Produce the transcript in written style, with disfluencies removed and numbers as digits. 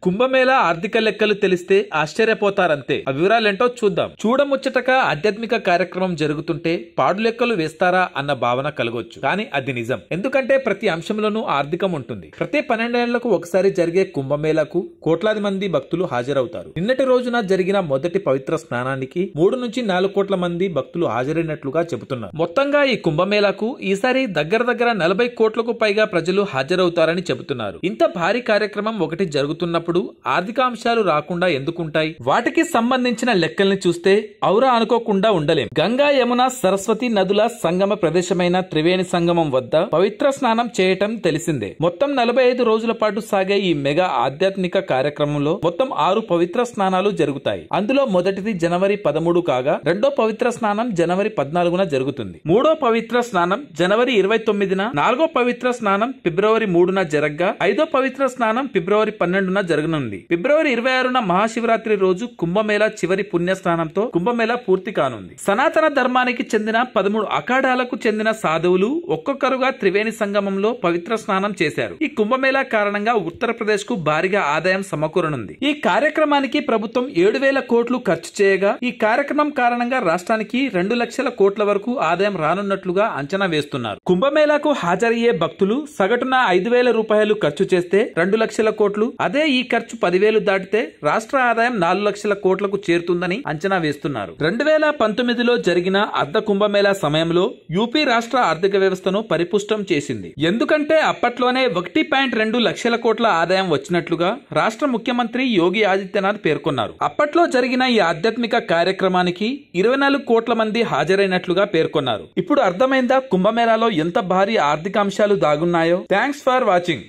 కుంభమేళా ఆర్థిక లెక్కలు తెలిస్తే ఆశ్చర్యపోతారంతే. ఆ వివరాలేంటో చూద్దాం. చూడముచ్చటగా ఆధ్యాత్మిక కార్యక్రమం జరుగుతుంటే పాడు లెక్కలు వేస్తారా అన్న భావన కలగొచ్చు. కానీ అది నిజం. ఎందుకంటే ప్రతి అంశంలోనూ ఆర్థికం ఉంటుంది. ప్రతి 12 ఏళ్లకు ఒకసారి జరిగే కుంభమేళాకు కోట్లాది మంది భక్తులు హాజరవుతారు. నిన్నటి రోజున జరిగిన మొదటి పవిత్ర స్నానానికి 3 నుంచి 4 కోట్ల మంది భక్తులు హాజరైనట్లుగా చెబుతున్నారు. మొత్తంగా ఈ కుంభమేళాకు ఈసారి దగ్గర 40 కోట్లకు పైగా ప్రజలు హాజరవుతారని చెబుతున్నారు. ఇంత భారీ కార్యక్రమం ఒకటి జరుగుతున్నప్పుడు ఆర్థిక అంశాలు రాకుండా ఎందుకుంటాయి? వాటికి సంబంధించిన లెక్కల్ని చూస్తే ఔరా అనుకోకుండా ఉండలేం. గంగా, యమున, సరస్వతి నదుల సంగమ ప్రదేశమైన త్రివేణి సంగమం వద్ద పవిత్ర స్నానం చేయటం తెలిసిందే. మొత్తం 45 రోజుల పాటు సాగే ఈ మెగా ఆధ్యాత్మిక కార్యక్రమంలో మొత్తం 6 పవిత్ర స్నానాలు జరుగుతాయి. అందులో మొదటిది జనవరి 13 కాగా రెండో పవిత్ర స్నానం జనవరి 14న జరుగుతుంది. మూడో పవిత్ర స్నానం జనవరి 29న, నాలుగో పవిత్ర స్నానం ఫిబ్రవరి 3న జరగ్గా ఐదో పవిత్ర స్నానం ఫిబ్రవరి 12న జరగనుంది. ఫిబ్రవరి 26న మహాశివరాత్రి రోజు కుంభమేళా చివరి పుణ్యస్నానంతో కుంభమేళా పూర్తి కానుంది. సనాతన ధర్మానికి చెందిన 13 అఖాడాలకు చెందిన సాధువులు ఒక్కొక్కరుగా త్రివేణి సంగమంలో పవిత్ర స్నానం చేశారు. ఈ కుంభమేళా కారణంగా ఉత్తరప్రదేశ్ కు భారీగా ఆదాయం సమకూరనుంది. ఈ కార్యక్రమానికి ప్రభుత్వం 7,000 కోట్లు ఖర్చు చేయగా ఈ కార్యక్రమం కారణంగా రాష్ట్రానికి 2 లక్షల కోట్ల వరకు ఆదాయం రానున్నట్లుగా అంచనా వేస్తున్నారు. కుంభమేళాకు హాజరయ్యే భక్తులు సగటున 5,000 రూపాయలు ఖర్చు చేస్తే 2 లక్షల కోట్లు, అదే ఈ ఖర్చు 10,000 దాటితే రాష్ట్ర ఆదాయం 4 లక్షల కోట్లకు చేరుతుందని అంచనా వేస్తున్నారు. 2019లో జరిగిన అర్ధ కుంభమేళా సమయంలో యూపీ రాష్ట్ర ఆర్థిక వ్యవస్థను పరిపుష్టం చేసింది. ఎందుకంటే అప్పట్లోనే 1.2 లక్షల కోట్ల ఆదాయం వచ్చినట్లుగా రాష్ట్ర ముఖ్యమంత్రి యోగి ఆదిత్యనాథ్ పేర్కొన్నారు. అప్పట్లో జరిగిన ఈ ఆధ్యాత్మిక కార్యక్రమానికి 24 కోట్ల మంది హాజరైనట్లుగా పేర్కొన్నారు. ఇప్పుడు అర్థమైందా కుంభమేళాలో ఎంత భారీ ఆర్థిక అంశాలు దాగున్నాయో? Thanks for watching.